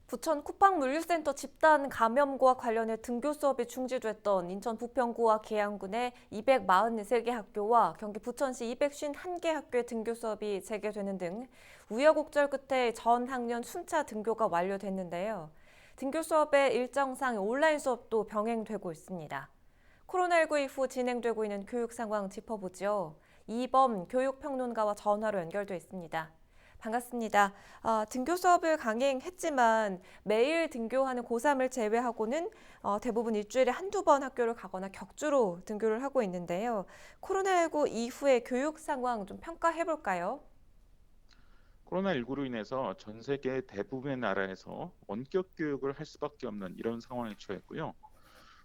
부천 쿠팡물류센터 집단 감염과 관련해 등교 수업이 중지됐던 인천 부평구와 계양군의 243개 학교와 경기 부천시 251개 학교의 등교 수업이 재개되는 등 우여곡절 끝에 전 학년 순차 등교가 완료됐는데요. 등교 수업의 일정상 온라인 수업도 병행되고 있습니다. 코로나19 이후 진행되고 있는 교육 상황 짚어보죠. 이범 교육평론가와 전화로 연결돼 있습니다. 반갑습니다. 등교 수업을 강행했지만 매일 등교하는 고3을 제외하고는 대부분 일주일에 한두 번 학교를 가거나 격주로 등교를 하고 있는데요. 코로나19 이후의 교육 상황 좀 평가해 볼까요? 코로나19로 인해서 전 세계 대부분의 나라에서 원격 교육을 할 수밖에 없는 이런 상황에 처했고요.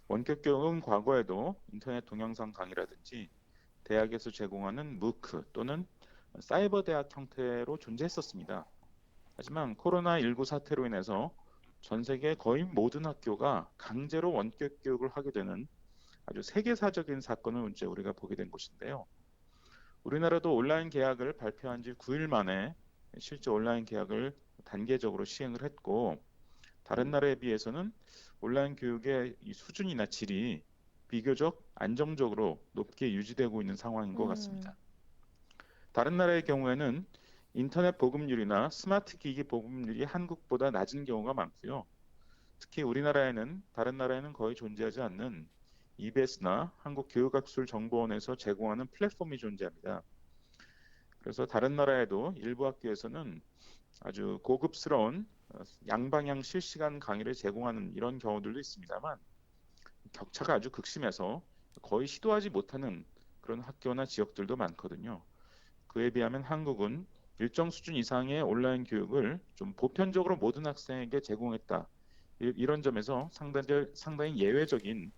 원격 교육은 과거에도 인터넷 동영상 강의라든지 대학에서 제공하는 무크 또는 사이버 대학 형태로 존재했었습니다. 하지만 코로나19 사태로 인해서 전 세계 거의 모든 학교가 강제로 원격 교육을 하게 되는 아주 세계사적인 사건을 이제 우리가 보게 된 것인데요. 우리나라도 온라인 계약을 발표한 지 9일 만에 실제 온라인 계약을 단계적으로 시행을 했고, 다른 나라에 비해서는 온라인 교육의 이 수준이나 질이 비교적 안정적으로 높게 유지되고 있는 상황인 것 음. 같습니다. 다른 나라의 경우에는 인터넷 보급률이나 스마트 기기 보급률이 한국보다 낮은 경우가 많고요. 특히 우리나라에는 다른 나라에는 거의 존재하지 않는 EBS나 한국교육학술정보원에서 제공하는 플랫폼이 존재합니다. 그래서 다른 나라에도 일부 학교에서는 아주 고급스러운 양방향 실시간 강의를 제공하는 이런 경우들도 있습니다만, 격차가 아주 극심해서 거의 시도하지 못하는 그런 학교나 지역들도 많거든요. 그에 비하면 한국은 일정 수준 이상의 온라인 교육을 좀 보편적으로 모든 학생에게 제공했다. 이런 점에서 상당히 예외적인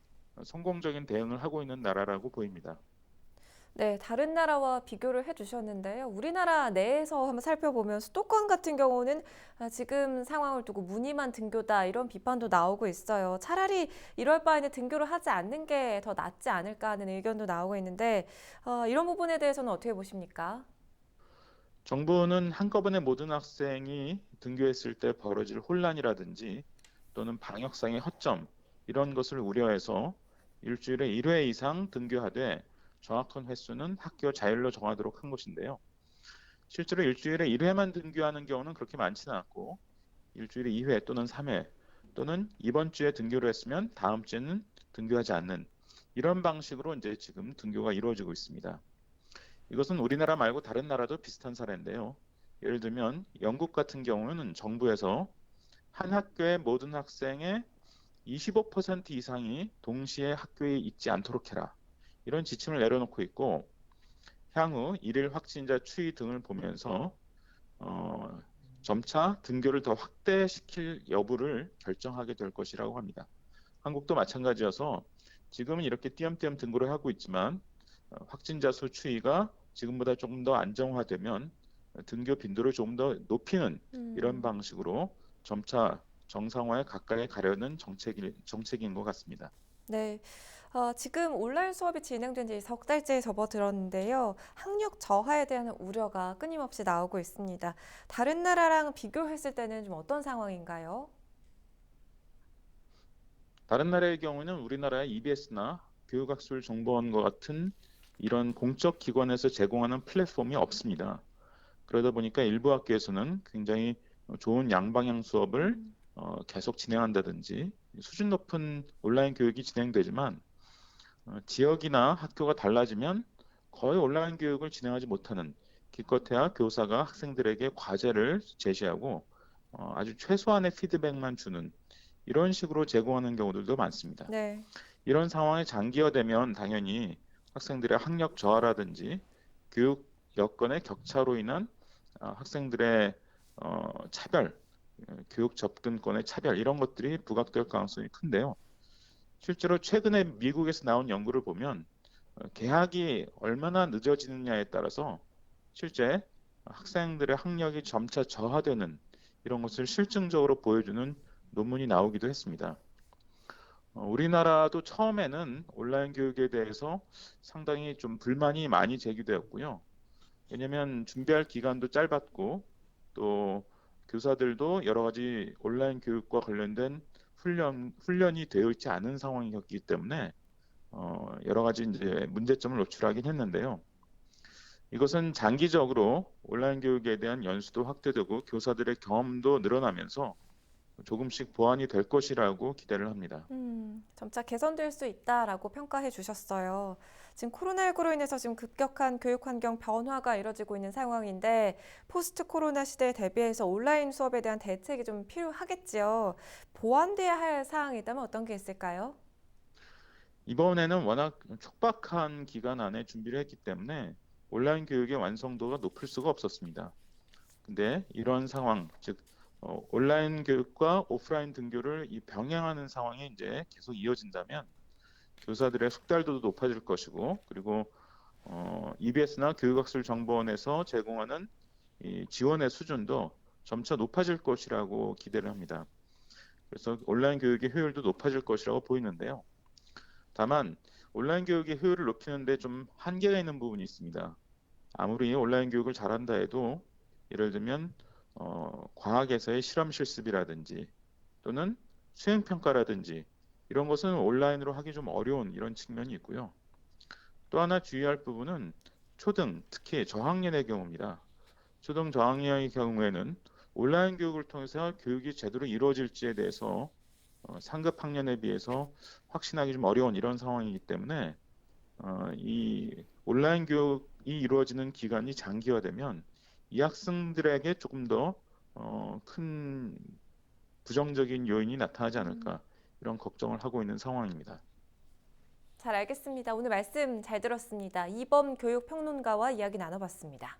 성공적인 대응을 하고 있는 나라라고 보입니다. 네, 다른 나라와 비교를 해주셨는데요. 우리나라 내에서 한번 살펴보면 수도권 같은 경우는 지금 상황을 두고 무늬만 등교다 이런 비판도 나오고 있어요. 차라리 이럴 바에는 등교를 하지 않는 게 더 낫지 않을까 하는 의견도 나오고 있는데 이런 부분에 대해서는 어떻게 보십니까? 정부는 한꺼번에 모든 학생이 등교했을 때 벌어질 혼란이라든지 또는 방역상의 허점 이런 것을 우려해서 일주일에 1회 이상 등교하되 정확한 횟수는 학교 자율로 정하도록 한 것인데요. 실제로 일주일에 1회만 등교하는 경우는 그렇게 많지는 않고 일주일에 2회 또는 3회 또는 이번 주에 등교를 했으면 다음 주에는 등교하지 않는 이런 방식으로 이제 지금 등교가 이루어지고 있습니다. 이것은 우리나라 말고 다른 나라도 비슷한 사례인데요. 예를 들면 영국 같은 경우는 정부에서 한 학교의 모든 학생의 25% 이상이 동시에 학교에 있지 않도록 해라. 이런 지침을 내려놓고 있고, 향후 일일 확진자 추이 등을 보면서 어, 점차 등교를 더 확대시킬 여부를 결정하게 될 것이라고 합니다. 한국도 마찬가지여서 지금은 이렇게 띄엄띄엄 등교를 하고 있지만 확진자 수 추이가 지금보다 조금 더 안정화되면 등교 빈도를 조금 더 높이는 이런 음. 방식으로 점차 정상화에 가까이 가려는 정책인 것 같습니다. 네, 지금 온라인 수업이 진행된 지 석 달째 접어들었는데요. 학력 저하에 대한 우려가 끊임없이 나오고 있습니다. 다른 나라랑 비교했을 때는 좀 어떤 상황인가요? 다른 나라의 경우는 우리나라의 EBS나 교육학술정보원과 같은 이런 공적 기관에서 제공하는 플랫폼이 없습니다. 그러다 보니까 일부 학교에서는 굉장히 좋은 양방향 수업을 계속 진행한다든지 수준 높은 온라인 교육이 진행되지만 지역이나 학교가 달라지면 거의 온라인 교육을 진행하지 못하는, 기껏해야 교사가 학생들에게 과제를 제시하고 아주 최소한의 피드백만 주는 이런 식으로 제공하는 경우들도 많습니다. 네. 이런 상황이 장기화되면 당연히 학생들의 학력 저하라든지 교육 여건의 격차로 인한 학생들의 차별, 교육 접근권의 차별 이런 것들이 부각될 가능성이 큰데요. 실제로 최근에 미국에서 나온 연구를 보면 개학이 얼마나 늦어지느냐에 따라서 실제 학생들의 학력이 점차 저하되는 이런 것을 실증적으로 보여주는 논문이 나오기도 했습니다. 우리나라도 처음에는 온라인 교육에 대해서 상당히 좀 불만이 많이 제기되었고요. 왜냐하면 준비할 기간도 짧았고 또 교사들도 여러 가지 온라인 교육과 관련된 훈련이 되어 있지 않은 상황이었기 때문에 여러 가지 이제 문제점을 노출하긴 했는데요. 이것은 장기적으로 온라인 교육에 대한 연수도 확대되고 교사들의 경험도 늘어나면서 조금씩 보완이 될 것이라고 기대를 합니다. 점차 개선될 수 있다라고 평가해 주셨어요. 지금 코로나19로 인해서 지금 급격한 교육 환경 변화가 이뤄지고 있는 상황인데 포스트 코로나 시대에 대비해서 온라인 수업에 대한 대책이 좀 필요하겠지요. 보완돼야 할 사항이 있다면 어떤 게 있을까요? 이번에는 워낙 촉박한 기간 안에 준비를 했기 때문에 온라인 교육의 완성도가 높을 수가 없었습니다. 근데 이런 상황, 즉 온라인 교육과 오프라인 등교를 병행하는 상황이 이제 계속 이어진다면 교사들의 숙달도도 높아질 것이고, 그리고 EBS나 교육학술정보원에서 제공하는 이 지원의 수준도 점차 높아질 것이라고 기대를 합니다. 그래서 온라인 교육의 효율도 높아질 것이라고 보이는데요. 다만 온라인 교육의 효율을 높이는 데 좀 한계가 있는 부분이 있습니다. 아무리 온라인 교육을 잘한다 해도 예를 들면 과학에서의 실험 실습이라든지 또는 수행 평가라든지 이런 것은 온라인으로 하기 좀 어려운 이런 측면이 있고요. 또 하나 주의할 부분은 초등, 특히 저학년의 경우입니다. 초등 저학년의 경우에는 온라인 교육을 통해서 교육이 제대로 이루어질지에 대해서 상급 학년에 비해서 확신하기 좀 어려운 이런 상황이기 때문에 이 온라인 교육이 이루어지는 기간이 장기화되면 이 학생들에게 조금 더 큰 부정적인 요인이 나타나지 않을까 이런 걱정을 하고 있는 상황입니다. 잘 알겠습니다. 오늘 말씀 잘 들었습니다. 이범 교육평론가와 이야기 나눠봤습니다.